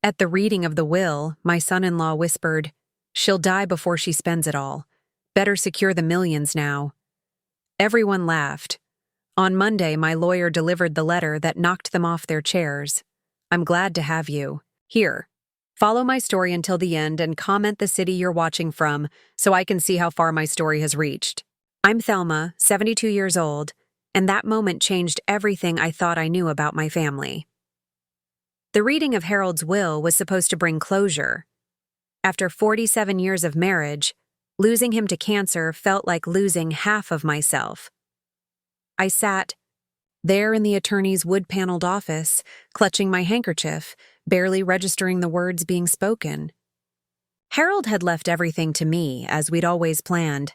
At the reading of the will, my son-in-law whispered, "She'll die before she spends it all. Better secure the millions now." Everyone laughed. On Monday, my lawyer delivered the letter that knocked them off their chairs. "I'm glad to have you. Here, follow my story until the end and comment the city you're watching from so I can see how far my story has reached. I'm Thelma, 72 years old, and that moment changed everything I thought I knew about my family." The reading of Harold's will was supposed to bring closure. After 47 years of marriage, losing him to cancer felt like losing half of myself. I sat there in the attorney's wood-paneled office, clutching my handkerchief, barely registering the words being spoken. Harold had left everything to me, as we'd always planned.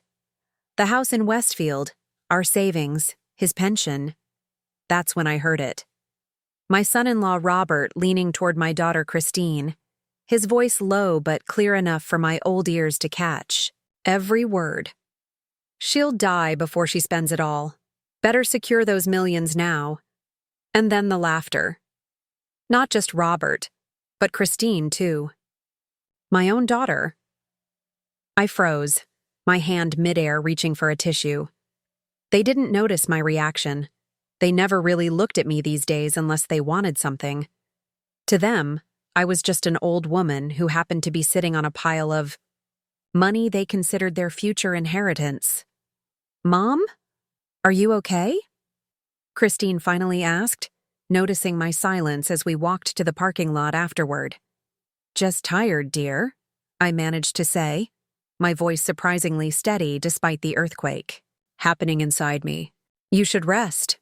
The house in Westfield, our savings, his pension. That's when I heard it. My son-in-law Robert leaning toward my daughter Christine, his voice low but clear enough for my old ears to catch. Every word. "She'll die before she spends it all. Better secure those millions now." And then the laughter. Not just Robert, but Christine too. My own daughter. I froze, my hand midair reaching for a tissue. They didn't notice my reaction. They never really looked at me these days unless they wanted something. To them, I was just an old woman who happened to be sitting on a pile of money they considered their future inheritance. "Mom? Are you okay?" Christine finally asked, noticing my silence as we walked to the parking lot afterward. "Just tired, dear," I managed to say, my voice surprisingly steady despite the earthquake happening inside me. "You should rest,"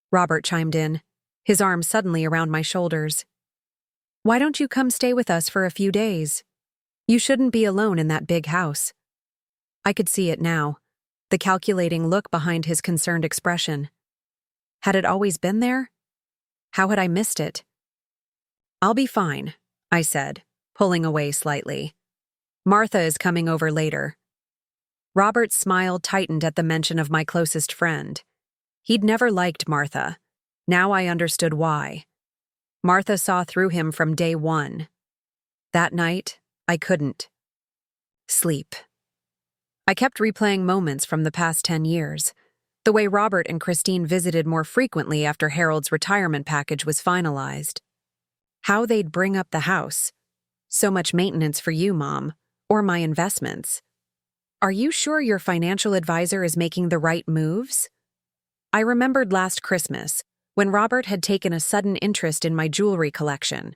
Robert chimed in, his arm suddenly around my shoulders. "Why don't you come stay with us for a few days? You shouldn't be alone in that big house." I could see it now, the calculating look behind his concerned expression. Had it always been there? How had I missed it? "I'll be fine," I said, pulling away slightly. "Martha is coming over later." Robert's smile tightened at the mention of my closest friend. He'd never liked Martha. Now I understood why. Martha saw through him from day one. That night, I couldn't sleep. I kept replaying moments from the past 10 years. The way Robert and Christine visited more frequently after Harold's retirement package was finalized. How they'd bring up the house. "So much maintenance for you, Mom," or my investments. "Are you sure your financial advisor is making the right moves?" I remembered last Christmas, when Robert had taken a sudden interest in my jewelry collection.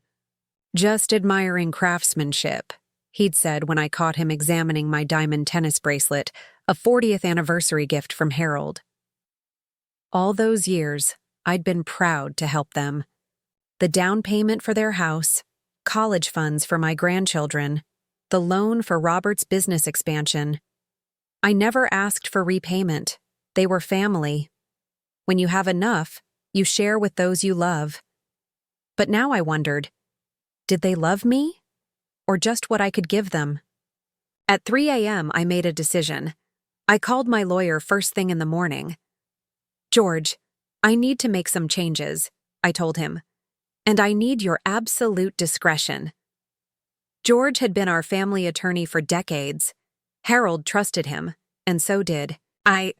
"Just admiring craftsmanship," he'd said when I caught him examining my diamond tennis bracelet, a 40th anniversary gift from Harold. All those years, I'd been proud to help them. The down payment for their house, college funds for my grandchildren, the loan for Robert's business expansion. I never asked for repayment. They were family. When you have enough, you share with those you love. But now I wondered, did they love me? Or just what I could give them? At 3 a.m., I made a decision. I called my lawyer first thing in the morning. "George, I need to make some changes," I told him. "And I need your absolute discretion." George had been our family attorney for decades. Harold trusted him, and so did I.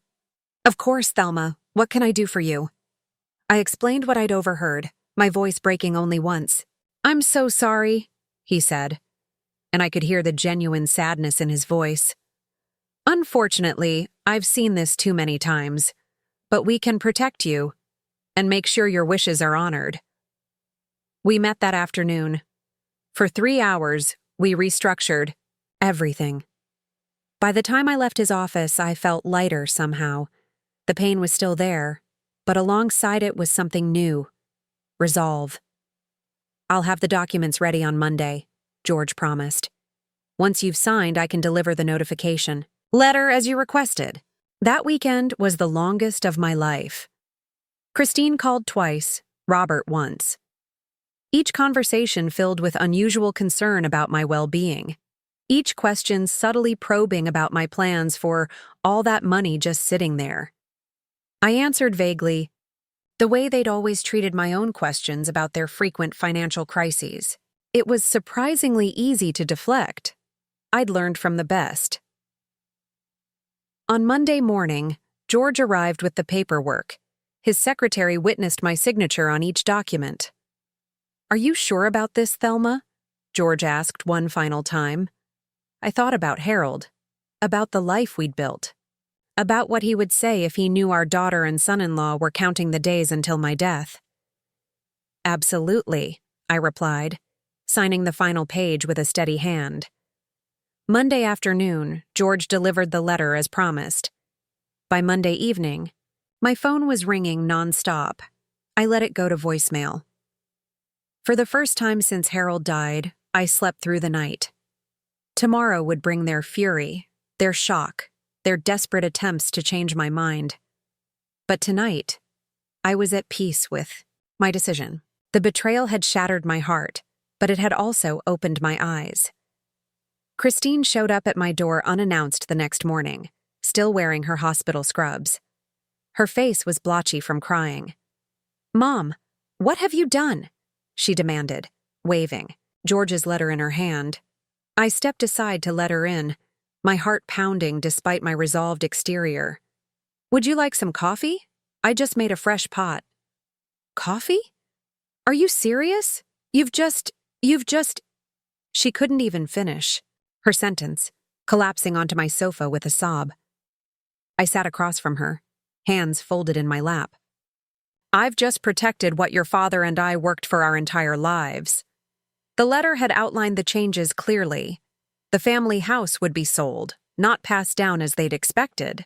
"Of course, Thelma. What can I do for you?" I explained what I'd overheard, my voice breaking only once. "I'm so sorry," he said, and I could hear the genuine sadness in his voice. "Unfortunately, I've seen this too many times, but we can protect you and make sure your wishes are honored." We met that afternoon. For 3 hours, we restructured everything. By the time I left his office, I felt lighter somehow. The pain was still there, but alongside it was something new. Resolve. "I'll have the documents ready on Monday," George promised. "Once you've signed, I can deliver the notification letter as you requested." That weekend was the longest of my life. Christine called twice, Robert once. Each conversation filled with unusual concern about my well-being. Each question subtly probing about my plans for all that money just sitting there. I answered vaguely, the way they'd always treated my own questions about their frequent financial crises. It was surprisingly easy to deflect. I'd learned from the best. On Monday morning, George arrived with the paperwork. His secretary witnessed my signature on each document. "Are you sure about this, Thelma?" George asked one final time. I thought about Harold, about the life we'd built, about what he would say if he knew our daughter and son-in-law were counting the days until my death. "Absolutely," I replied, signing the final page with a steady hand. Monday afternoon, George delivered the letter as promised. By Monday evening, my phone was ringing nonstop. I let it go to voicemail. For the first time since Harold died, I slept through the night. Tomorrow would bring their fury, their shock, their desperate attempts to change my mind. But tonight, I was at peace with my decision. The betrayal had shattered my heart, but it had also opened my eyes. Christine showed up at my door unannounced the next morning, still wearing her hospital scrubs. Her face was blotchy from crying. "Mom, what have you done?" she demanded, waving, George's letter in her hand. I stepped aside to let her in, my heart pounding despite my resolved exterior. "Would you like some coffee? I just made a fresh pot." "Coffee? Are you serious? You've just... She couldn't even finish her sentence, collapsing onto my sofa with a sob. I sat across from her, hands folded in my lap. "I've just protected what your father and I worked for our entire lives." The letter had outlined the changes clearly. The family house would be sold, not passed down as they'd expected.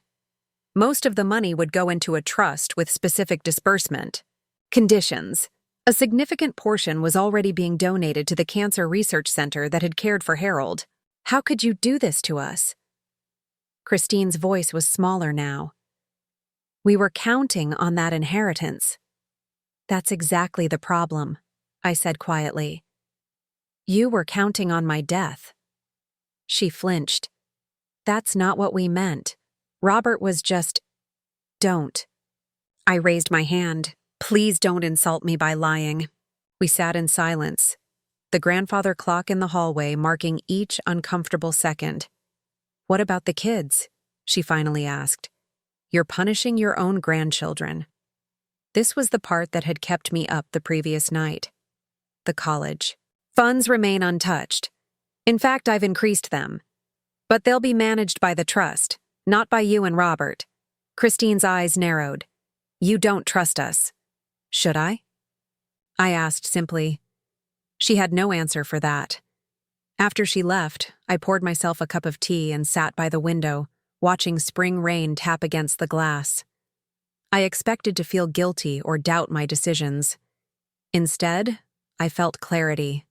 Most of the money would go into a trust with specific disbursement. Conditions. A significant portion was already being donated to the cancer research center that had cared for Harold. "How could you do this to us?" Christine's voice was smaller now. "We were counting on that inheritance." "That's exactly the problem," I said quietly. "You were counting on my death." She flinched. "That's not what we meant. Robert was just... Don't." I raised my hand. "Please don't insult me by lying." We sat in silence, the grandfather clock in the hallway marking each uncomfortable second. "What about the kids?" she finally asked. "You're punishing your own grandchildren." This was the part that had kept me up the previous night. The college. "Funds remain untouched. In fact, I've increased them. But they'll be managed by the trust, not by you and Robert." Christine's eyes narrowed. "You don't trust us." "Should I?" I asked simply. She had no answer for that. After she left, I poured myself a cup of tea and sat by the window, watching spring rain tap against the glass. I expected to feel guilty or doubt my decisions. Instead, I felt clarity.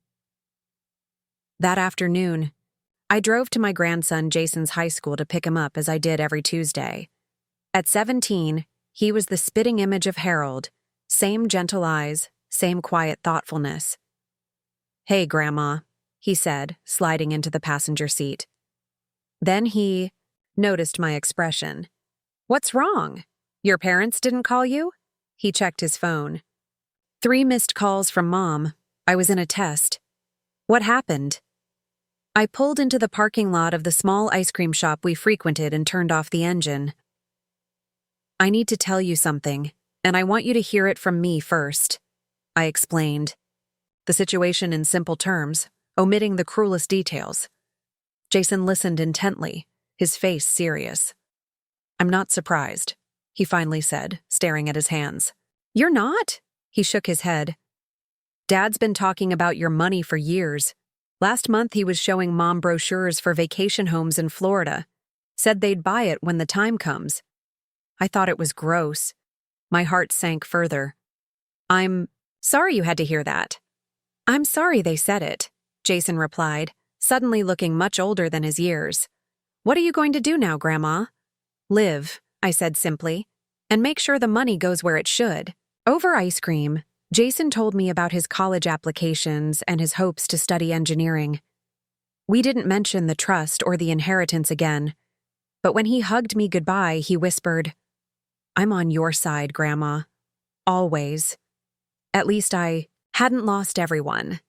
That afternoon, I drove to my grandson Jason's high school to pick him up as I did every Tuesday. At 17, he was the spitting image of Harold, same gentle eyes, same quiet thoughtfulness. "Hey, Grandma," he said, sliding into the passenger seat. Then he noticed my expression. "What's wrong? Your parents didn't call you?" He checked his phone. 3 missed calls from Mom. I was in a test. "What happened?" I pulled into the parking lot of the small ice cream shop we frequented and turned off the engine. "I need to tell you something, and I want you to hear it from me first," I explained. The situation in simple terms, omitting the cruelest details. Jason listened intently, his face serious. "I'm not surprised," he finally said, staring at his hands. "You're not?" He shook his head. "Dad's been talking about your money for years. Last month he was showing Mom brochures for vacation homes in Florida. Said they'd buy it when the time comes." I thought it was gross. My heart sank further. "I'm sorry you had to hear that." "I'm sorry they said it," Jason replied, suddenly looking much older than his years. "What are you going to do now, Grandma?" "Live," I said simply, "and make sure the money goes where it should." Over ice cream, Jason told me about his college applications and his hopes to study engineering. We didn't mention the trust or the inheritance again, but when he hugged me goodbye, he whispered, "I'm on your side, Grandma. Always." At least I hadn't lost everyone.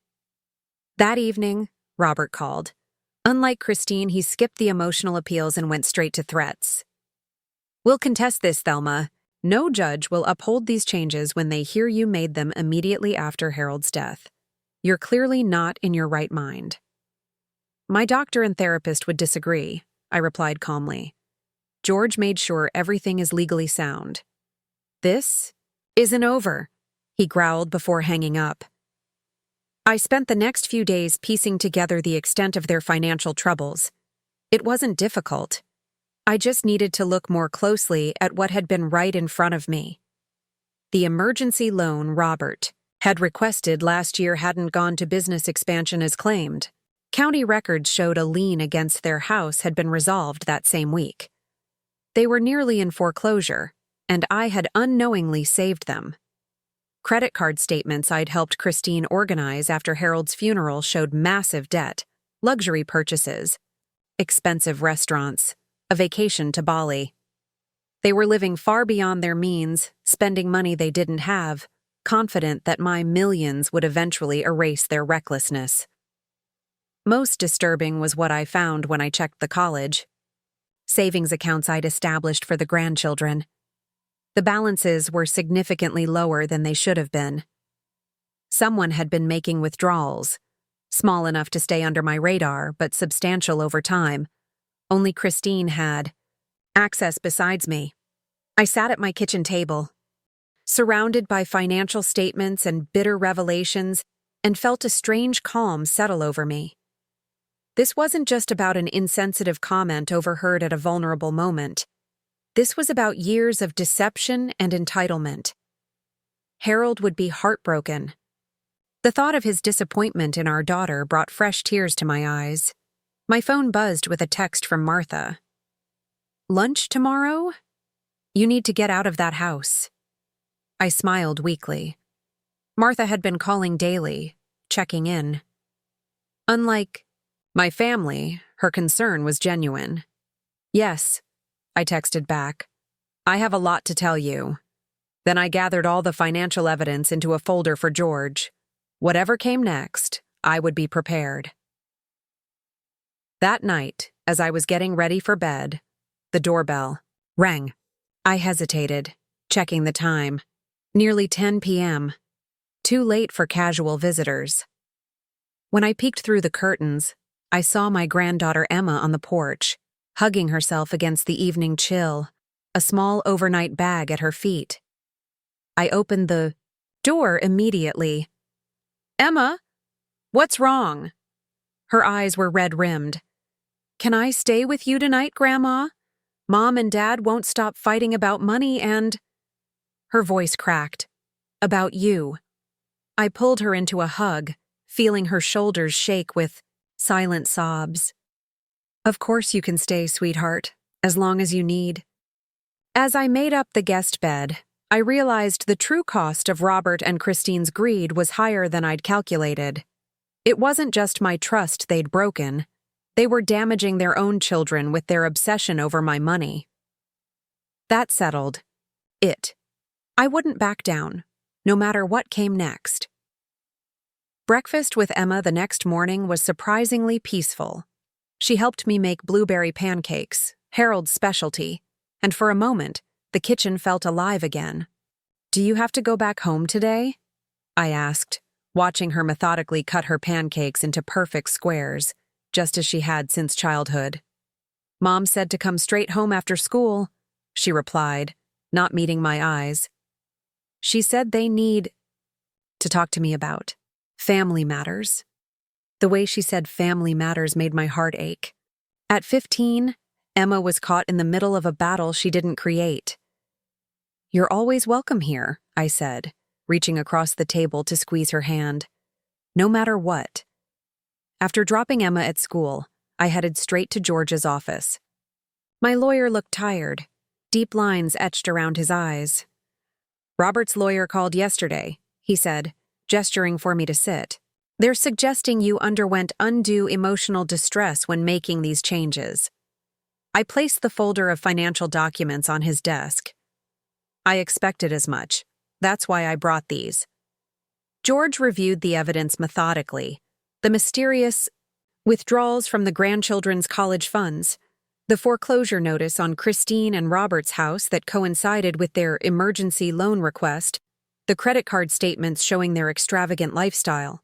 That evening, Robert called. Unlike Christine, he skipped the emotional appeals and went straight to threats. "We'll contest this, Thelma. No judge will uphold these changes when they hear you made them immediately after Harold's death. You're clearly not in your right mind." "My doctor and therapist would disagree," I replied calmly. "George made sure everything is legally sound." "This isn't over," he growled before hanging up. I spent the next few days piecing together the extent of their financial troubles. It wasn't difficult. I just needed to look more closely at what had been right in front of me. The emergency loan Robert had requested last year hadn't gone to business expansion as claimed. County records showed a lien against their house had been resolved that same week. They were nearly in foreclosure, and I had unknowingly saved them. Credit card statements I'd helped Christine organize after Harold's funeral showed massive debt, luxury purchases, expensive restaurants, a vacation to Bali. They were living far beyond their means, spending money they didn't have, confident that my millions would eventually erase their recklessness. Most disturbing was what I found when I checked the college savings accounts I'd established for the grandchildren. The balances were significantly lower than they should have been. Someone had been making withdrawals, small enough to stay under my radar, but substantial over time. Only Christine had access besides me. I sat at my kitchen table, surrounded by financial statements and bitter revelations, and felt a strange calm settle over me. This wasn't just about an insensitive comment overheard at a vulnerable moment. This was about years of deception and entitlement. Harold would be heartbroken. The thought of his disappointment in our daughter brought fresh tears to my eyes. My phone buzzed with a text from Martha. "Lunch tomorrow? You need to get out of that house." I smiled weakly. Martha had been calling daily, checking in. Unlike my family, her concern was genuine. "Yes," I texted back. "I have a lot to tell you." Then I gathered all the financial evidence into a folder for George. Whatever came next, I would be prepared. That night, as I was getting ready for bed, the doorbell rang. I hesitated, checking the time. Nearly 10 p.m. Too late for casual visitors. When I peeked through the curtains, I saw my granddaughter Emma on the porch, hugging herself against the evening chill, a small overnight bag at her feet. I opened the door immediately. "Emma, what's wrong?" Her eyes were red-rimmed. "Can I stay with you tonight, Grandma? Mom and Dad won't stop fighting about money and—" Her voice cracked. "About you." I pulled her into a hug, feeling her shoulders shake with silent sobs. "Of course you can stay, sweetheart, as long as you need." As I made up the guest bed, I realized the true cost of Robert and Christine's greed was higher than I'd calculated. It wasn't just my trust they'd broken. They were damaging their own children with their obsession over my money. That settled it. I wouldn't back down, no matter what came next. Breakfast with Emma the next morning was surprisingly peaceful. She helped me make blueberry pancakes, Harold's specialty, and for a moment, the kitchen felt alive again. "Do you have to go back home today?" I asked, watching her methodically cut her pancakes into perfect squares, just as she had since childhood. "Mom said to come straight home after school," she replied, not meeting my eyes. "She said they need to talk to me about family matters." The way she said family matters made my heart ache. At 15, Emma was caught in the middle of a battle she didn't create. "You're always welcome here," I said, reaching across the table to squeeze her hand. "No matter what." After dropping Emma at school, I headed straight to George's office. My lawyer looked tired, deep lines etched around his eyes. "Robert's lawyer called yesterday," he said, gesturing for me to sit. "They're suggesting you underwent undue emotional distress when making these changes." I placed the folder of financial documents on his desk. "I expected as much. That's why I brought these." George reviewed the evidence methodically, The mysterious withdrawals from the grandchildren's college funds, the foreclosure notice on Christine and Robert's house that coincided with their emergency loan request, the credit card statements showing their extravagant lifestyle.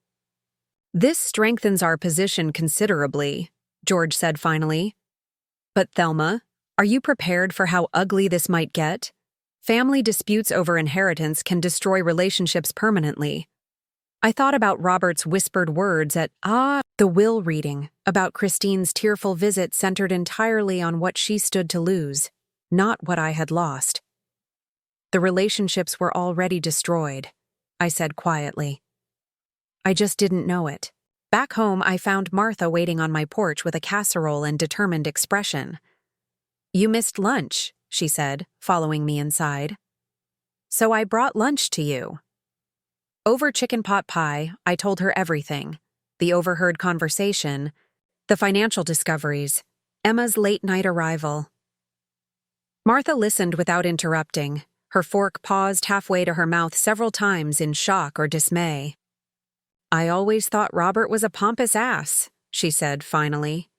"This strengthens our position considerably," George said finally. "But Thelma, are you prepared for how ugly this might get? Family disputes over inheritance can destroy relationships permanently." I thought about Robert's whispered words at the will reading about Christine's tearful visit centered entirely on what she stood to lose, not what I had lost. "The relationships were already destroyed," I said quietly. I just didn't know it. Back home, I found Martha waiting on my porch with a casserole and determined expression. "You missed lunch," she said, following me inside. "So I brought lunch to you." Over chicken pot pie, I told her everything: the overheard conversation, the financial discoveries, Emma's late-night arrival. Martha listened without interrupting. Her fork paused halfway to her mouth several times in shock or dismay. "I always thought Robert was a pompous ass," she said finally.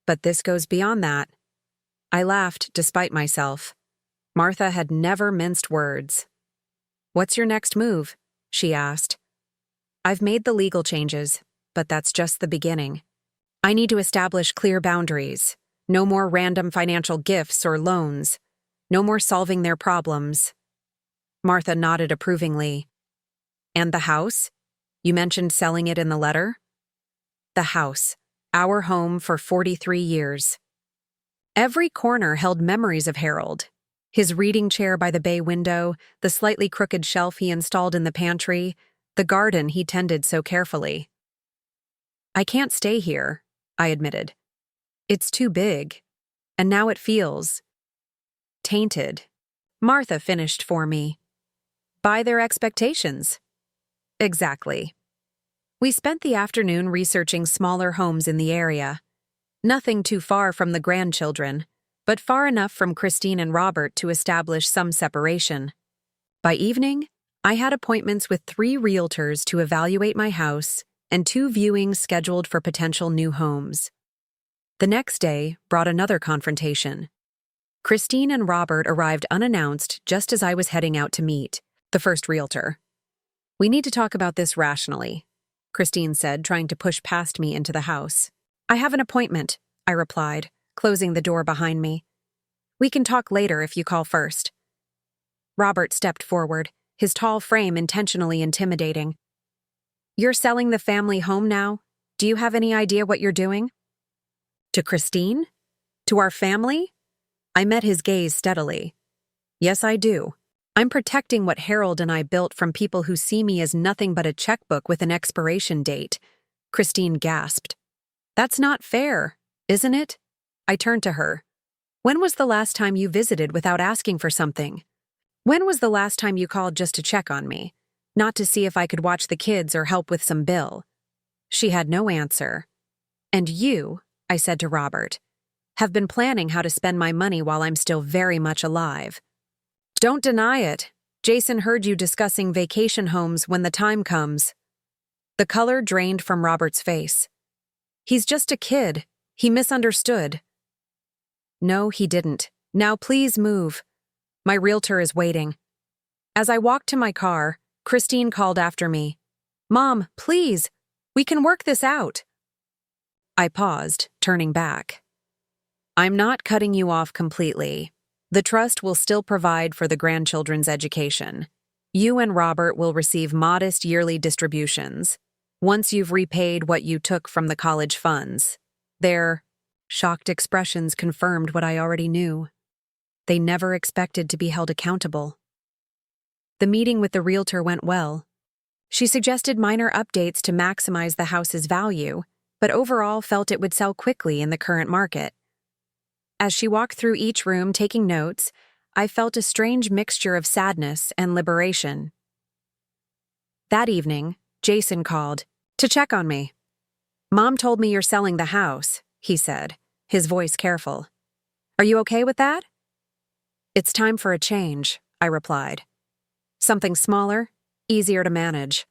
"But this goes beyond that." I laughed despite myself. Martha had never minced words. "What's your next move?" she asked. "I've made the legal changes, but that's just the beginning. I need to establish clear boundaries. No more random financial gifts or loans. No more solving their problems." Martha nodded approvingly. "And the house? You mentioned selling it in the letter?" "The house. Our home for 43 years. Every corner held memories of Harold. His reading chair by the bay window, the slightly crooked shelf he installed in the pantry, the garden he tended so carefully. "I can't stay here," I admitted. "It's too big. And now it feels tainted." Martha finished for me. "By their expectations." Exactly. We spent the afternoon researching smaller homes in the area. Nothing too far from the grandchildren, but far enough from Christine and Robert to establish some separation. By evening, I had appointments with 3 realtors to evaluate my house and 2 viewings scheduled for potential new homes. The next day brought another confrontation. Christine and Robert arrived unannounced just as I was heading out to meet the first realtor. "We need to talk about this rationally," Christine said, trying to push past me into the house. "I have an appointment," I replied, closing the door behind me. "We can talk later if you call first." Robert stepped forward, his tall frame intentionally intimidating. "You're selling the family home now? Do you have any idea what you're doing?" "To Christine? To our family?" I met his gaze steadily. "Yes, I do. I'm protecting what Harold and I built from people who see me as nothing but a checkbook with an expiration date." Christine gasped. "That's not fair, isn't it?" I turned to her. "When was the last time you visited without asking for something? When was the last time you called just to check on me, not to see if I could watch the kids or help with some bill?" She had no answer. "And you," I said to Robert, "have been planning how to spend my money while I'm still very much alive." "Don't deny it. Jason heard you discussing vacation homes when the time comes." The color drained from Robert's face. "He's just a kid. He misunderstood." "No, he didn't. Now please move. My realtor is waiting." As I walked to my car, Christine called after me. "Mom, please. We can work this out." I paused, turning back. "I'm not cutting you off completely. The trust will still provide for the grandchildren's education. You and Robert will receive modest yearly distributions once you've repaid what you took from the college funds." Their shocked expressions confirmed what I already knew. They never expected to be held accountable. The meeting with the realtor went well. She suggested minor updates to maximize the house's value, but overall felt it would sell quickly in the current market. As she walked through each room taking notes, I felt a strange mixture of sadness and liberation. That evening, Jason called to check on me. "Mom told me you're selling the house," he said, his voice careful. "Are you okay with that?" "It's time for a change," I replied. "Something smaller, easier to manage."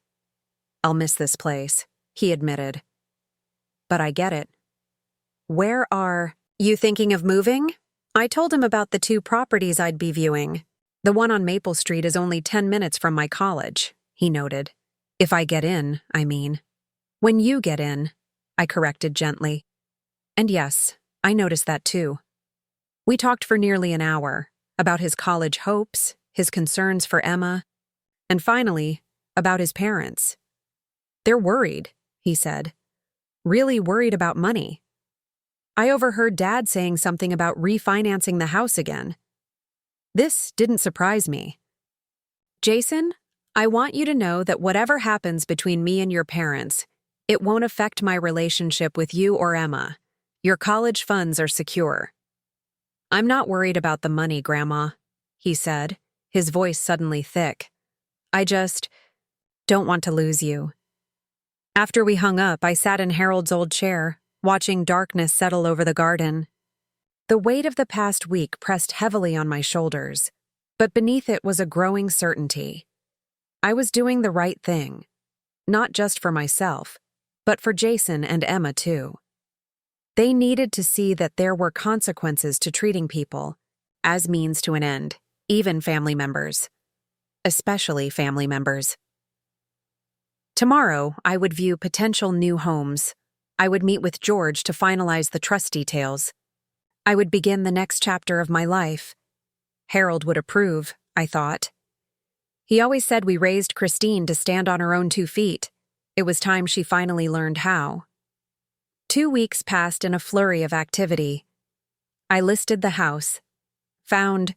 "I'll miss this place," he admitted, but I get it. Where are you thinking of moving? I told him about the 2 properties I'd be viewing. The one on Maple Street is only 10 minutes from my college, he noted. If I get in, I mean. When you get in, I corrected gently. And yes, I noticed that too. We talked for nearly an hour about his college hopes, his concerns for Emma, and finally, about his parents. They're worried, he said. Really worried about money. I overheard Dad saying something about refinancing the house again. This didn't surprise me. Jason, I want you to know that whatever happens between me and your parents, it won't affect my relationship with you or Emma. Your college funds are secure. I'm not worried about the money, Grandma, he said, his voice suddenly thick. I just don't want to lose you. After we hung up, I sat in Harold's old chair, watching darkness settle over the garden. The weight of the past week pressed heavily on my shoulders, but beneath it was a growing certainty. I was doing the right thing, not just for myself, but for Jason and Emma too. They needed to see that there were consequences to treating people as means to an end, even family members. Especially family members. Tomorrow, I would view potential new homes. I would meet with George to finalize the trust details. I would begin the next chapter of my life. Harold would approve, I thought. He always said we raised Christine to stand on her own 2 feet. It was time she finally learned how. 2 weeks passed in a flurry of activity. I listed the house, found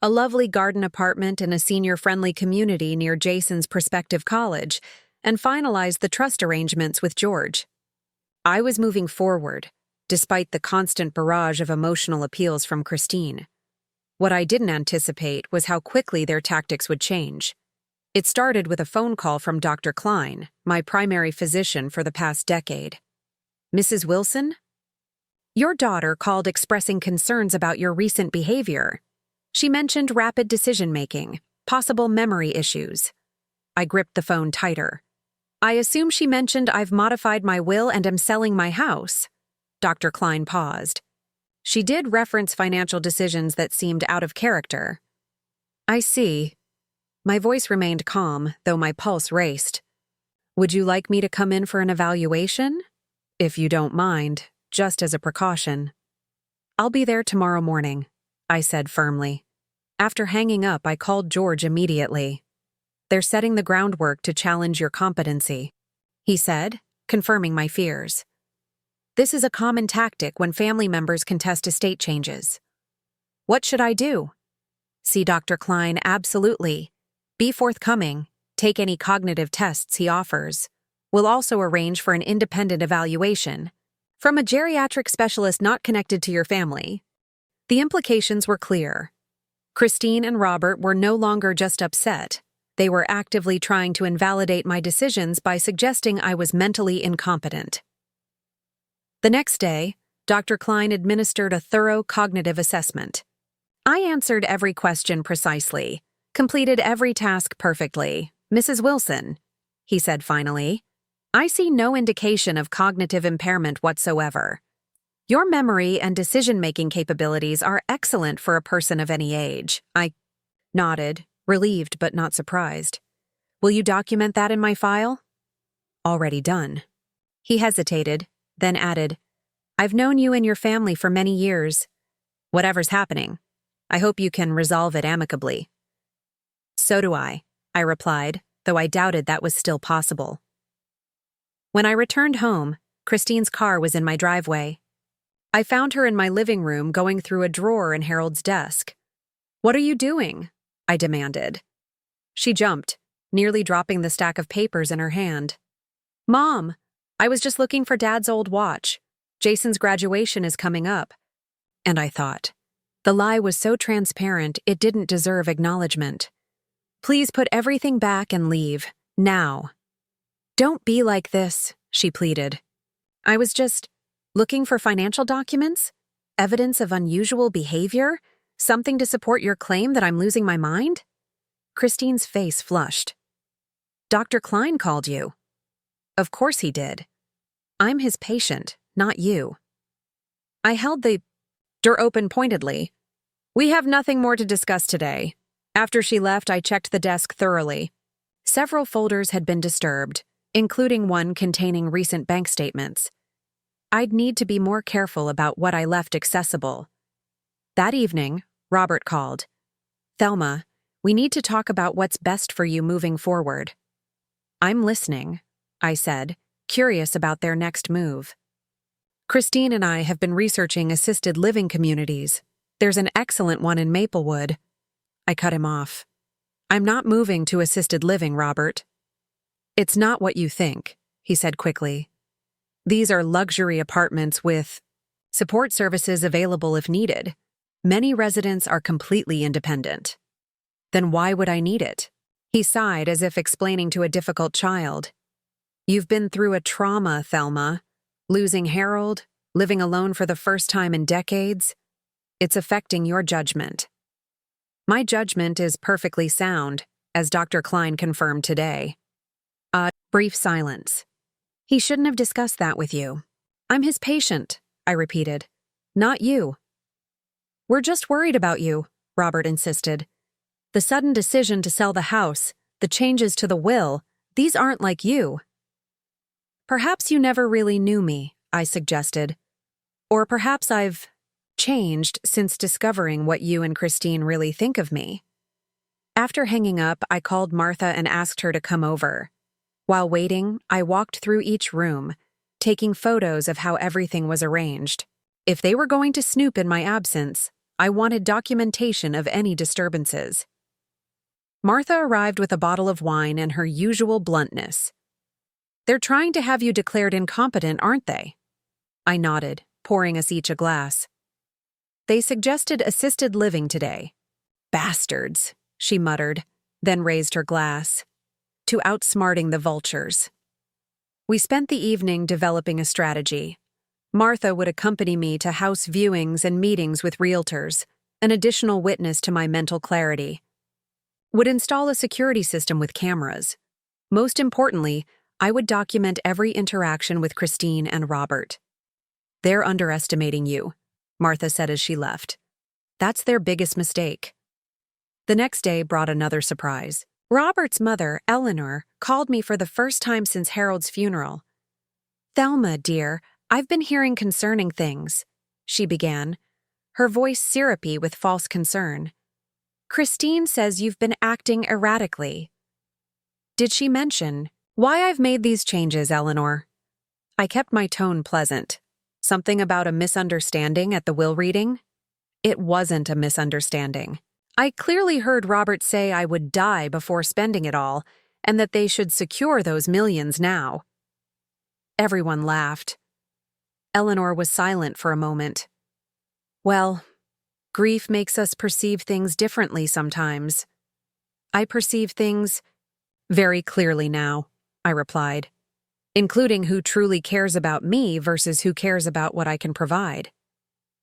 a lovely garden apartment in a senior-friendly community near Jason's prospective college, and finalized the trust arrangements with George. I was moving forward, despite the constant barrage of emotional appeals from Christine. What I didn't anticipate was how quickly their tactics would change. It started with a phone call from Dr. Klein, my primary physician for the past decade. Mrs. Wilson? Your daughter called expressing concerns about your recent behavior. She mentioned rapid decision-making, possible memory issues. I gripped the phone tighter. I assume she mentioned I've modified my will and am selling my house. Dr. Klein paused. She did reference financial decisions that seemed out of character. I see. My voice remained calm, though my pulse raced. Would you like me to come in for an evaluation? If you don't mind, just as a precaution. I'll be there tomorrow morning, I said firmly. After hanging up, I called George immediately. They're setting the groundwork to challenge your competency, he said, confirming my fears. This is a common tactic when family members contest estate changes. What should I do? See Dr. Klein, absolutely. Be forthcoming. Take any cognitive tests he offers. We'll also arrange for an independent evaluation from a geriatric specialist not connected to your family. The implications were clear. Christine and Robert were no longer just upset. They were actively trying to invalidate my decisions by suggesting I was mentally incompetent. The next day, Dr. Klein administered a thorough cognitive assessment. I answered every question precisely, completed every task perfectly. Mrs. Wilson, he said finally, I see no indication of cognitive impairment whatsoever. Your memory and decision-making capabilities are excellent for a person of any age. I nodded, relieved but not surprised. Will you document that in my file? Already done. He hesitated, then added, I've known you and your family for many years. Whatever's happening, I hope you can resolve it amicably. So do I replied, though I doubted that was still possible. When I returned home, Christine's car was in my driveway. I found her in my living room going through a drawer in Harold's desk. What are you doing? I demanded. She jumped, nearly dropping the stack of papers in her hand. Mom, I was just looking for Dad's old watch. Jason's graduation is coming up. And I thought, the lie was so transparent it didn't deserve acknowledgement. Please put everything back and leave, now. Don't be like this, she pleaded. I was just looking for financial documents, evidence of unusual behavior, something to support your claim that I'm losing my mind? Christine's face flushed. Dr. Klein called you. Of course he did. I'm his patient, not you. I held the door open pointedly. We have nothing more to discuss today. After she left, I checked the desk thoroughly. Several folders had been disturbed, including one containing recent bank statements. I'd need to be more careful about what I left accessible. That evening, Robert called. Thelma, we need to talk about what's best for you moving forward. I'm listening, I said, curious about their next move. Christine and I have been researching assisted living communities. There's an excellent one in Maplewood. I cut him off. I'm not moving to assisted living, Robert. It's not what you think, he said quickly. These are luxury apartments with support services available if needed. Many residents are completely independent. Then why would I need it? He sighed as if explaining to a difficult child. You've been through a trauma, Thelma. Losing Harold, living alone for the first time in decades. It's affecting your judgment. My judgment is perfectly sound, as Dr. Klein confirmed today. A brief silence. He shouldn't have discussed that with you. I'm his patient, I repeated. Not you. We're just worried about you, Robert insisted. The sudden decision to sell the house, the changes to the will, these aren't like you. Perhaps you never really knew me, I suggested. Or perhaps I've changed since discovering what you and Christine really think of me. After hanging up, I called Martha and asked her to come over. While waiting, I walked through each room, taking photos of how everything was arranged. If they were going to snoop in my absence, I wanted documentation of any disturbances. Martha arrived with a bottle of wine and her usual bluntness. They're trying to have you declared incompetent, aren't they? I nodded, pouring us each a glass. They suggested assisted living today. Bastards, she muttered, then raised her glass. To outsmarting the vultures. We spent the evening developing a strategy. Martha would accompany me to house viewings and meetings with realtors, an additional witness to my mental clarity. Would install a security system with cameras. Most importantly, I would document every interaction with Christine and Robert. They're underestimating you, Martha said as she left. That's their biggest mistake. The next day brought another surprise. Robert's mother, Eleanor, called me for the first time since Harold's funeral. Thelma, dear, I've been hearing concerning things, she began, her voice syrupy with false concern. Christine says you've been acting erratically. Did she mention why I've made these changes, Eleanor? I kept my tone pleasant. Something about a misunderstanding at the will reading? It wasn't a misunderstanding. I clearly heard Robert say I would die before spending it all, and that they should secure those millions now. Everyone laughed. Eleanor was silent for a moment. Well, grief makes us perceive things differently sometimes. I perceive things very clearly now, I replied, including who truly cares about me versus who cares about what I can provide.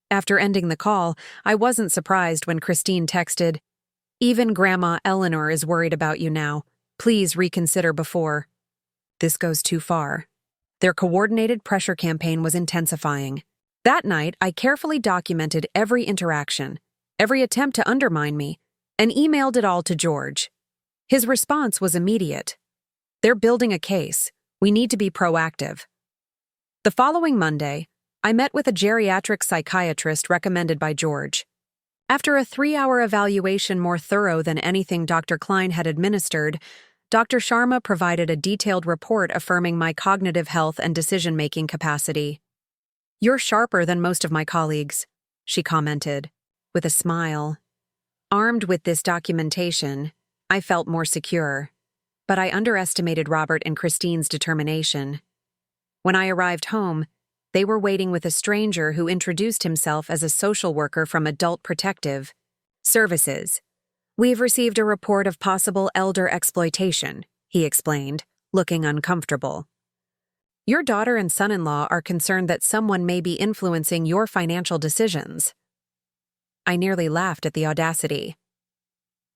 After ending the call, I wasn't surprised when Christine texted, Even Grandma Eleanor is worried about you now. Please reconsider before. This goes too far. Their coordinated pressure campaign was intensifying. That night, I carefully documented every interaction, every attempt to undermine me, and emailed it all to George. His response was immediate. They're building a case. We need to be proactive. The following Monday, I met with a geriatric psychiatrist recommended by George. After a 3-hour evaluation more thorough than anything Dr. Klein had administered, Dr. Sharma provided a detailed report affirming my cognitive health and decision-making capacity. You're sharper than most of my colleagues, she commented, with a smile. Armed with this documentation, I felt more secure, but I underestimated Robert and Christine's determination. When I arrived home, they were waiting with a stranger who introduced himself as a social worker from Adult Protective Services. We've received a report of possible elder exploitation, he explained, looking uncomfortable. Your daughter and son-in-law are concerned that someone may be influencing your financial decisions. I nearly laughed at the audacity.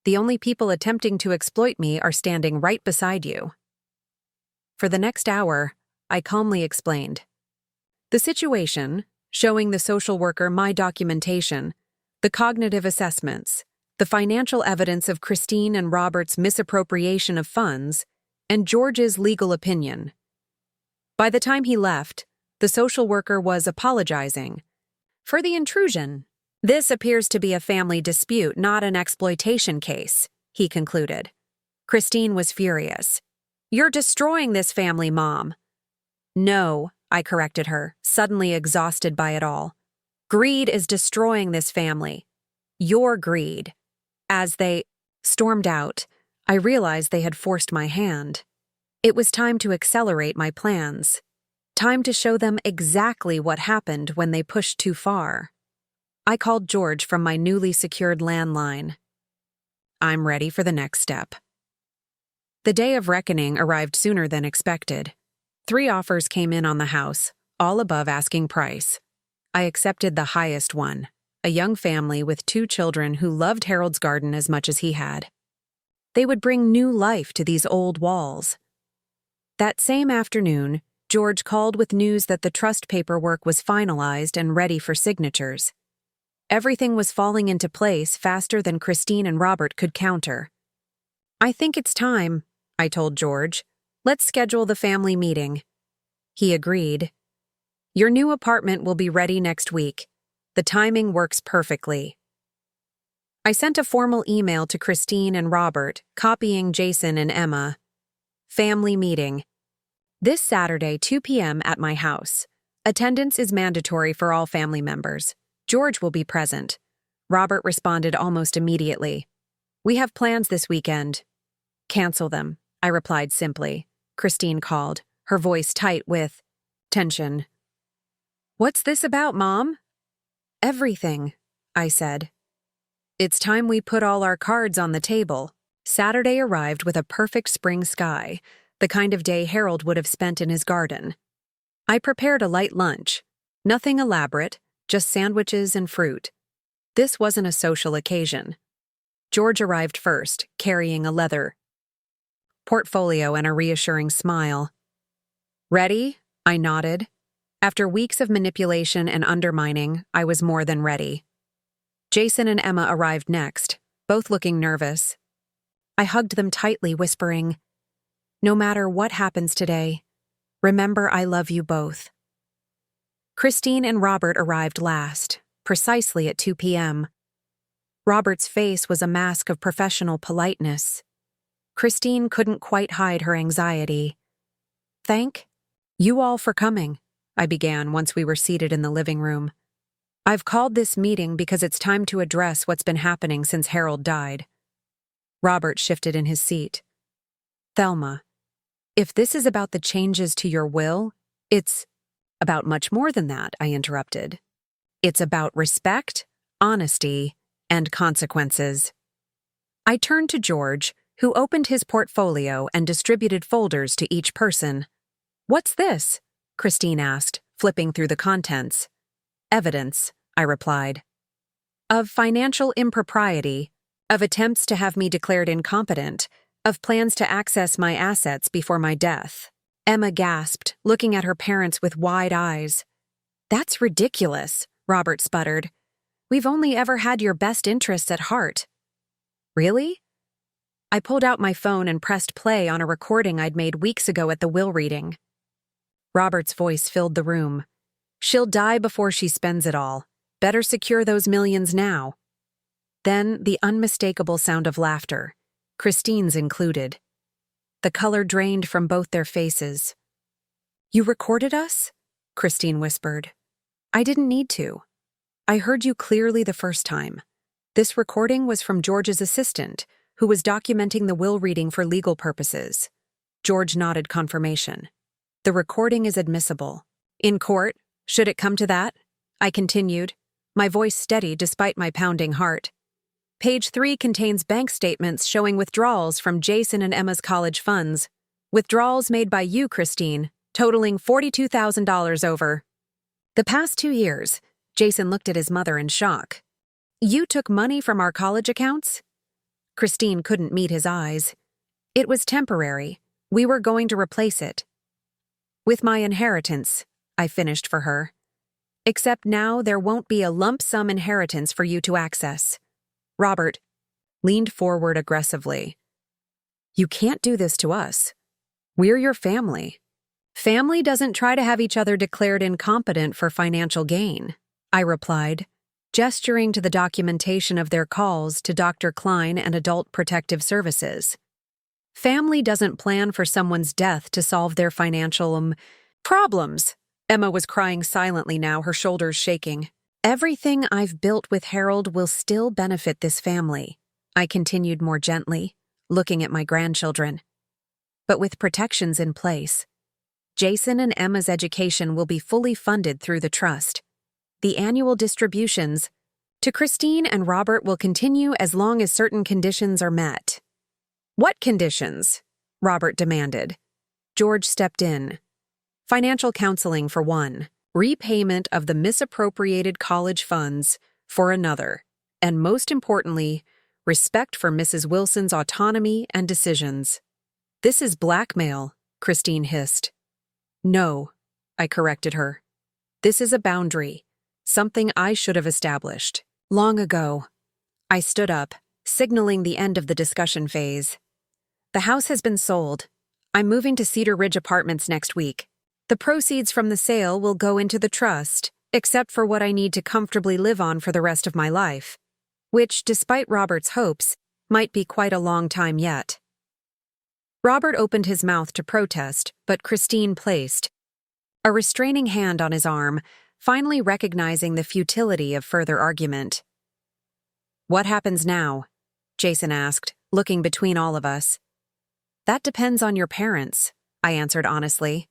The only people attempting to exploit me are standing right beside you. For the next hour, I calmly explained. The situation, showing the social worker my documentation, the cognitive assessments, the financial evidence of Christine and Robert's misappropriation of funds, and George's legal opinion. By the time he left, the social worker was apologizing for the intrusion. This appears to be a family dispute, not an exploitation case, he concluded. Christine was furious. You're destroying this family, Mom. No, I corrected her, suddenly exhausted by it all. Greed is destroying this family. Your greed. As they stormed out, I realized they had forced my hand. It was time to accelerate my plans. Time to show them exactly what happened when they pushed too far. I called George from my newly secured landline. I'm ready for the next step. The day of reckoning arrived sooner than expected. 3 offers came in on the house, all above asking price. I accepted the highest one, a young family with 2 children who loved Harold's garden as much as he had. They would bring new life to these old walls. That same afternoon, George called with news that the trust paperwork was finalized and ready for signatures. Everything was falling into place faster than Christine and Robert could counter. I think it's time, I told George. Let's schedule the family meeting. He agreed. Your new apartment will be ready next week. The timing works perfectly. I sent a formal email to Christine and Robert, copying Jason and Emma. Family meeting. This Saturday, 2 p.m. at my house. Attendance is mandatory for all family members. George will be present. Robert responded almost immediately. We have plans this weekend. Cancel them, I replied simply. Christine called, her voice tight with tension. What's this about, Mom? Everything, I said. It's time we put all our cards on the table. Saturday arrived with a perfect spring sky, the kind of day Harold would have spent in his garden. I prepared a light lunch. Nothing elaborate, just sandwiches and fruit. This wasn't a social occasion. George arrived first, carrying a leather portfolio and a reassuring smile. Ready? I nodded. After weeks of manipulation and undermining, I was more than ready. Jason and Emma arrived next, both looking nervous. I hugged them tightly, whispering, No matter what happens today, remember I love you both. Christine and Robert arrived last, precisely at 2 p.m. Robert's face was a mask of professional politeness. Christine couldn't quite hide her anxiety. Thank you all for coming, I began once we were seated in the living room. I've called this meeting because it's time to address what's been happening since Harold died. Robert shifted in his seat. Thelma, if this is about the changes to your will, it's about much more than that, I interrupted. It's about respect, honesty, and consequences. I turned to George, who opened his portfolio and distributed folders to each person. What's this? Christine asked, flipping through the contents. Evidence, I replied. Of financial impropriety, of attempts to have me declared incompetent, of plans to access my assets before my death. Emma gasped, looking at her parents with wide eyes. That's ridiculous, Robert sputtered. We've only ever had your best interests at heart. Really? I pulled out my phone and pressed play on a recording I'd made weeks ago at the will reading. Robert's voice filled the room. She'll die before she spends it all. Better secure those millions now. Then the unmistakable sound of laughter, Christine's included. The color drained from both their faces. You recorded us? Christine whispered. I didn't need to. I heard you clearly the first time. This recording was from George's assistant, who was documenting the will reading for legal purposes. George nodded confirmation. The recording is admissible. In court, should it come to that? I continued, my voice steady despite my pounding heart. Page 3 contains bank statements showing withdrawals from Jason and Emma's college funds. Withdrawals made by you, Christine, totaling $42,000 over the past 2 years. Jason looked at his mother in shock. You took money from our college accounts? Christine couldn't meet his eyes. It was temporary. We were going to replace it. With my inheritance, I finished for her. Except now there won't be a lump sum inheritance for you to access. Robert leaned forward aggressively. You can't do this to us. We're your family. Family doesn't try to have each other declared incompetent for financial gain, I replied, gesturing to the documentation of their calls to Dr. Klein and Adult Protective Services. Family doesn't plan for someone's death to solve their financial problems. Emma was crying silently now, her shoulders shaking. Everything I've built with Harold will still benefit this family, I continued more gently, looking at my grandchildren. But with protections in place, Jason and Emma's education will be fully funded through the trust. The annual distributions to Christine and Robert will continue as long as certain conditions are met. What conditions? Robert demanded. George stepped in. Financial counseling for one, repayment of the misappropriated college funds for another, and most importantly, respect for Mrs. Wilson's autonomy and decisions. This is blackmail, Christine hissed. No, I corrected her. This is a boundary, something I should have established long ago. I stood up, signaling the end of the discussion phase. The house has been sold. I'm moving to Cedar Ridge Apartments next week. The proceeds from the sale will go into the trust, except for what I need to comfortably live on for the rest of my life, which, despite Robert's hopes, might be quite a long time yet. Robert opened his mouth to protest, but Christine placed a restraining hand on his arm, finally recognizing the futility of further argument. What happens now? Jason asked, looking between all of us. That depends on your parents, I answered honestly.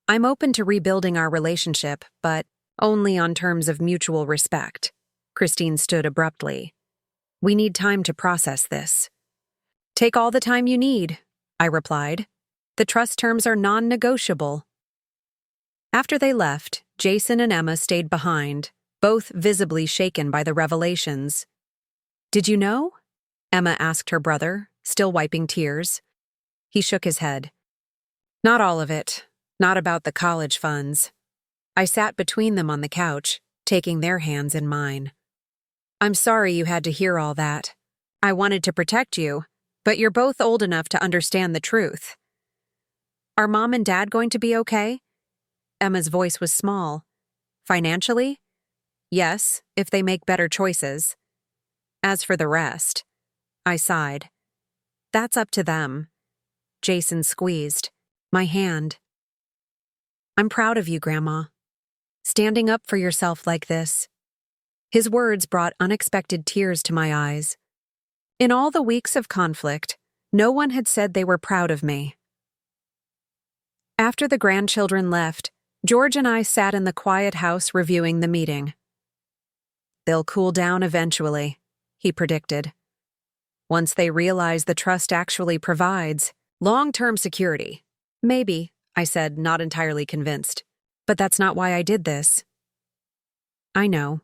I'm open to rebuilding our relationship, but only on terms of mutual respect. Christine stood abruptly. We need time to process this. Take all the time you need, I replied. The trust terms are non-negotiable. After they left, Jason and Emma stayed behind, both visibly shaken by the revelations. Did you know? Emma asked her brother, still wiping tears. He shook his head. Not all of it. Not about the college funds. I sat between them on the couch, taking their hands in mine. I'm sorry you had to hear all that. I wanted to protect you, but you're both old enough to understand the truth. Are Mom and Dad going to be okay? Emma's voice was small. Financially? Yes, if they make better choices. As for the rest, I sighed. That's up to them. Jason squeezed my hand. I'm proud of you, Grandma. Standing up for yourself like this. His words brought unexpected tears to my eyes. In all the weeks of conflict, no one had said they were proud of me. After the grandchildren left, George and I sat in the quiet house reviewing the meeting. They'll cool down eventually, he predicted. Once they realize the trust actually provides long-term security. Maybe, I said, not entirely convinced. But that's not why I did this. I know.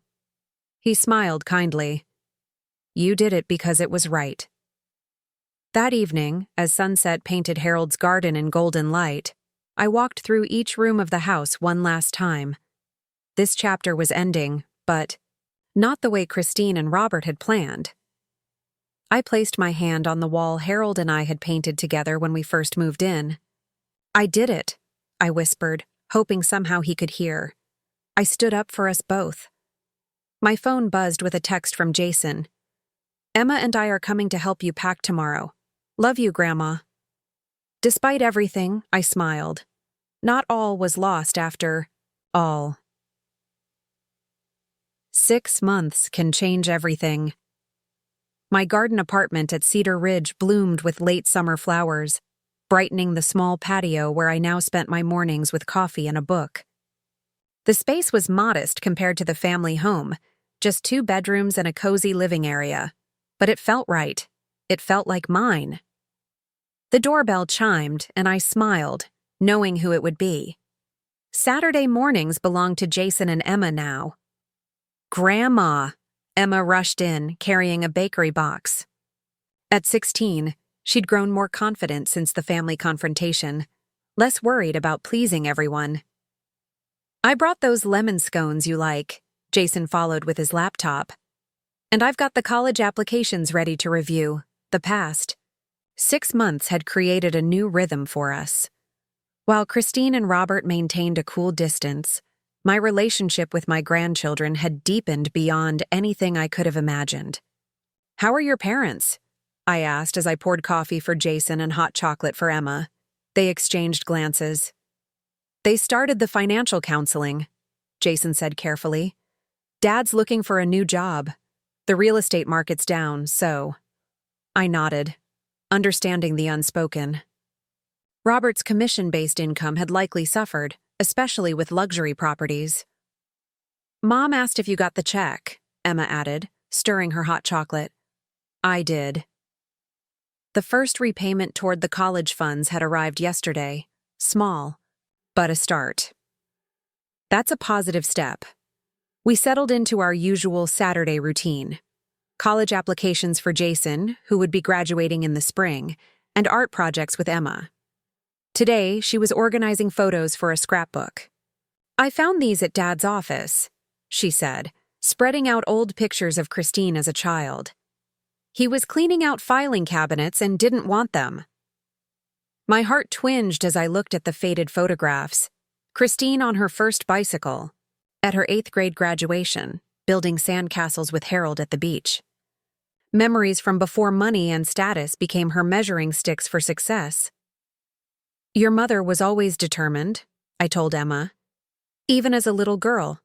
He smiled kindly. You did it because it was right. That evening, as sunset painted Harold's garden in golden light, I walked through each room of the house one last time. This chapter was ending, but not the way Christine and Robert had planned. I placed my hand on the wall Harold and I had painted together when we first moved in. I did it, I whispered, hoping somehow he could hear. I stood up for us both. My phone buzzed with a text from Jason. Emma and I are coming to help you pack tomorrow. Love you, Grandma. Despite everything, I smiled. Not all was lost after all. 6 months can change everything. My garden apartment at Cedar Ridge bloomed with late summer flowers, brightening the small patio where I now spent my mornings with coffee and a book. The space was modest compared to the family home, just 2 bedrooms and a cozy living area. But it felt right. It felt like mine. The doorbell chimed, and I smiled, knowing who it would be. Saturday mornings belonged to Jason and Emma now. Grandma! Emma rushed in, carrying a bakery box. At 16, she'd grown more confident since the family confrontation. less worried about pleasing everyone. I brought those lemon scones you like, Jason followed with his laptop. And I've got the college applications ready to review. The past 6 months had created a new rhythm for us. While Christine and Robert maintained a cool distance, my relationship with my grandchildren had deepened beyond anything I could have imagined. "How are your parents?" I asked as I poured coffee for Jason and hot chocolate for Emma. They exchanged glances. "They started the financial counseling," Jason said carefully. "Dad's looking for a new job. The real estate market's down, so—" I nodded, understanding the unspoken. Robert's commission-based income had likely suffered, especially with luxury properties. "Mom asked if you got the check," Emma added, stirring her hot chocolate. I did. The first repayment toward the college funds had arrived yesterday. Small, but a start. That's a positive step. We settled into our usual Saturday routine. College applications for Jason, who would be graduating in the spring, and art projects with Emma. Today, she was organizing photos for a scrapbook. "I found these at Dad's office," she said, spreading out old pictures of Christine as a child. "He was cleaning out filing cabinets and didn't want them." My heart twinged as I looked at the faded photographs. Christine on her first bicycle, at her 8th grade graduation, building sandcastles with Harold at the beach. Memories from before money and status became her measuring sticks for success. "Your mother was always determined," I told Emma. "Even as a little girl.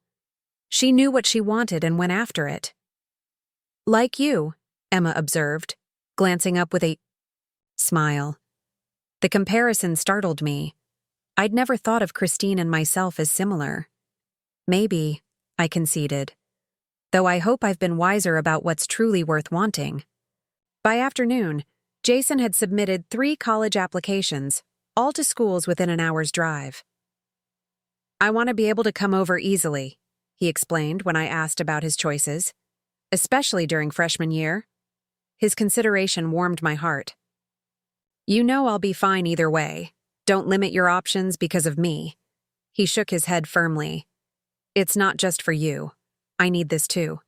She knew what she wanted and went after it." "Like you," Emma observed, glancing up with a smile. The comparison startled me. I'd never thought of Christine and myself as similar. "Maybe," I conceded, "though I hope I've been wiser about what's truly worth wanting." By afternoon, Jason had submitted 3 college applications, all to schools within an hour's drive. "I want to be able to come over easily," he explained when I asked about his choices, "especially during freshman year." His consideration warmed my heart. "You know I'll be fine either way. Don't limit your options because of me." He shook his head firmly. "It's not just for you. I need this too."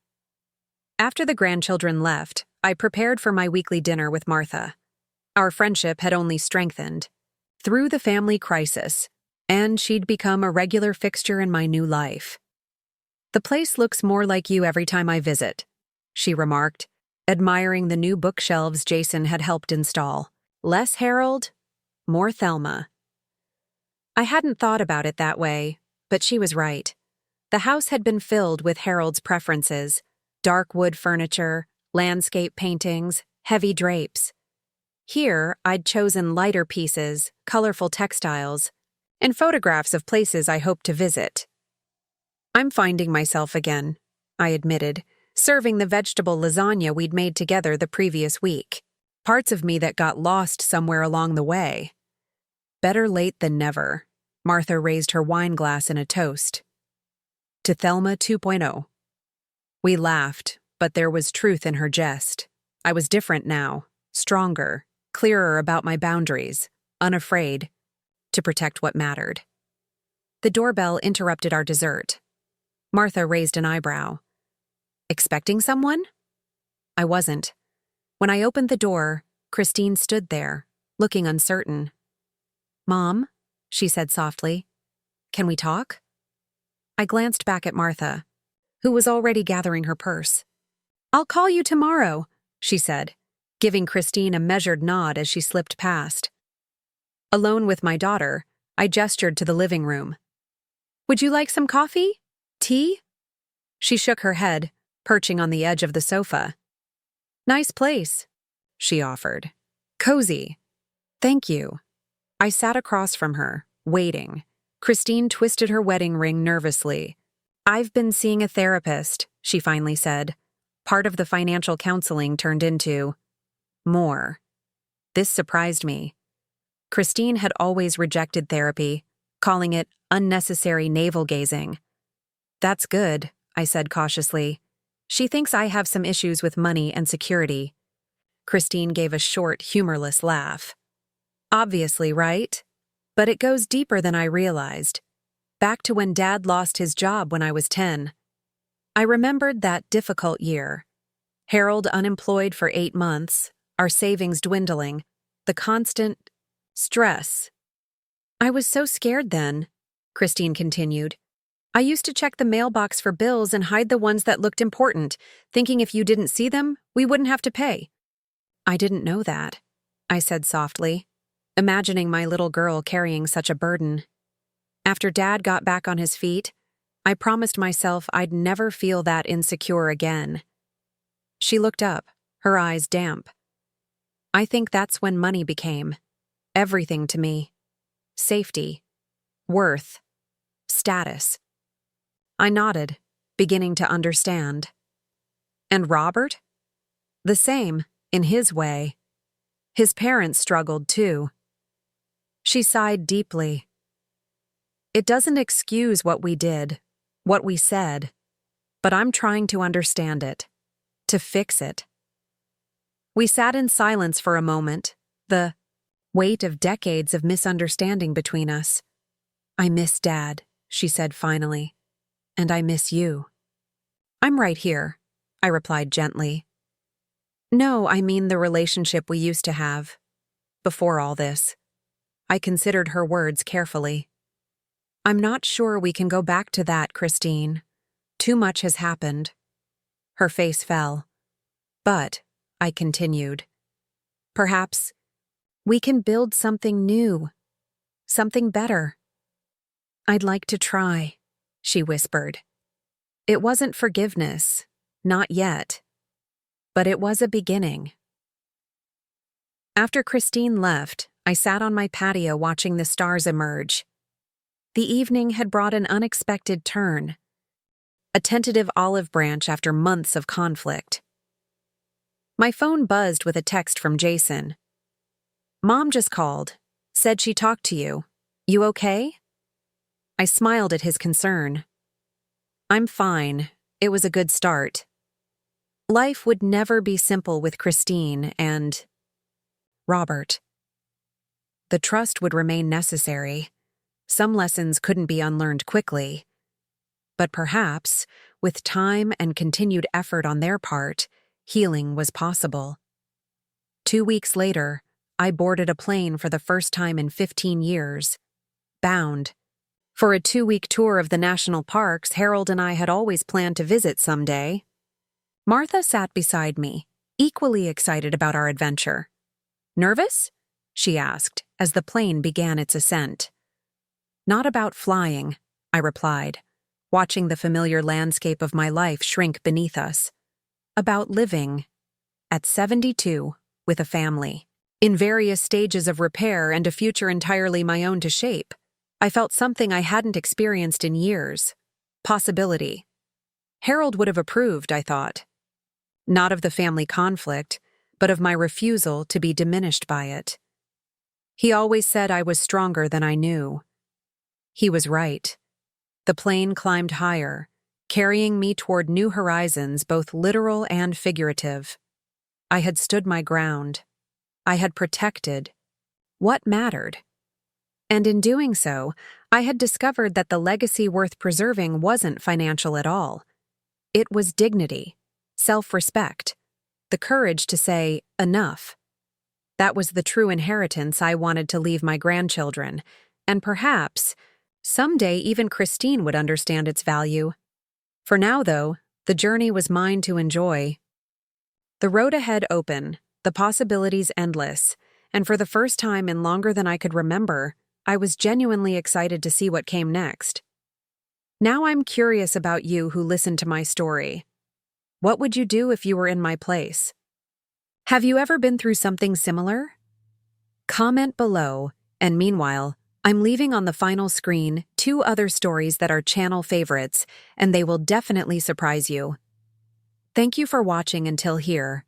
After the grandchildren left, I prepared for my weekly dinner with Martha. Our friendship had only strengthened through the family crisis, and she'd become a regular fixture in my new life. "The place looks more like you every time I visit," she remarked, admiring the new bookshelves Jason had helped install. "Less Harold, more Thelma." I hadn't thought about it that way, but she was right. The house had been filled with Harold's preferences: dark wood furniture, landscape paintings, heavy drapes. Here, I'd chosen lighter pieces, colorful textiles, and photographs of places I hoped to visit. "I'm finding myself again," I admitted, serving the vegetable lasagna we'd made together the previous week. Parts of me that got lost somewhere along the way. "Better late than never." Martha raised her wine glass in a toast. "To Thelma 2.0. We laughed, but there was truth in her jest. I was different now, stronger, clearer about my boundaries, unafraid to protect what mattered. The doorbell interrupted our dessert. Martha raised an eyebrow. "Expecting someone?" I wasn't. When I opened the door, Christine stood there, looking uncertain. "Mom," she said softly, "can we talk?" I glanced back at Martha, who was already gathering her purse. "I'll call you tomorrow," she said, giving Christine a measured nod as she slipped past. Alone with my daughter, I gestured to the living room. "Would you like some coffee? Tea?" She shook her head, perching on the edge of the sofa. "Nice place," she offered. "Cozy. Thank you." I sat across from her, waiting. Christine twisted her wedding ring nervously. "I've been seeing a therapist," she finally said. Part of the financial counseling turned into more. This surprised me. Christine had always rejected therapy, calling it unnecessary navel-gazing. "That's good," I said cautiously. "She thinks I have some issues with money and security." Christine gave a short, humorless laugh. "Obviously, right?" But it goes deeper than I realized. Back to when Dad lost his job when I was 10. I remembered that difficult year. Harold unemployed for 8 months, our savings dwindling, the constant stress. I was so scared then, Christine continued. I used to check the mailbox for bills and hide the ones that looked important, thinking if you didn't see them, we wouldn't have to pay. I didn't know that, I said softly, imagining my little girl carrying such a burden. After Dad got back on his feet, I promised myself I'd never feel that insecure again. She looked up, her eyes damp. I think that's when money became everything to me. Safety, worth, status. I nodded, beginning to understand. And Robert? The same, in his way. His parents struggled too. She sighed deeply. It doesn't excuse what we did, what we said, but I'm trying to understand it, to fix it. We sat in silence for a moment, the weight of decades of misunderstanding between us. I miss Dad, she said finally. And I miss you. I'm right here, I replied gently. No, I mean the relationship we used to have. Before all this. I considered her words carefully. I'm not sure we can go back to that, Christine. Too much has happened. Her face fell. But, I continued, perhaps we can build something new, something better. I'd like to try, she whispered. It wasn't forgiveness, not yet, but it was a beginning. After Christine left, I sat on my patio watching the stars emerge. The evening had brought an unexpected turn, a tentative olive branch after months of conflict. My phone buzzed with a text from Jason. Mom just called, said she talked to you. You okay? I smiled at his concern. I'm fine. It was a good start. Life would never be simple with Christine and Robert. The trust would remain necessary. Some lessons couldn't be unlearned quickly. But perhaps, with time and continued effort on their part, healing was possible. 2 weeks later, I boarded a plane for the first time in 15 years. Bound. For a 2-week tour of the national parks Harold and I had always planned to visit someday. Martha sat beside me, equally excited about our adventure. Nervous? She asked, as the plane began its ascent. Not about flying, I replied, watching the familiar landscape of my life shrink beneath us. About living, at 72, with a family, in various stages of repair and a future entirely my own to shape. I felt something I hadn't experienced in years. Possibility. Harold would have approved, I thought. Not of the family conflict, but of my refusal to be diminished by it. He always said I was stronger than I knew. He was right. The plane climbed higher, carrying me toward new horizons, both literal and figurative. I had stood my ground. I had protected what mattered. And in doing so, I had discovered that the legacy worth preserving wasn't financial at all. It was dignity, self-respect, the courage to say, enough. That was the true inheritance I wanted to leave my grandchildren, and perhaps, someday even Christine would understand its value. For now, though, the journey was mine to enjoy. The road ahead open, the possibilities endless, and for the first time in longer than I could remember, I was genuinely excited to see what came next. Now I'm curious about you who listened to my story. What would you do if you were in my place? Have you ever been through something similar? Comment below, and meanwhile, I'm leaving on the final screen 2 other stories that are channel favorites, and they will definitely surprise you. Thank you for watching until here,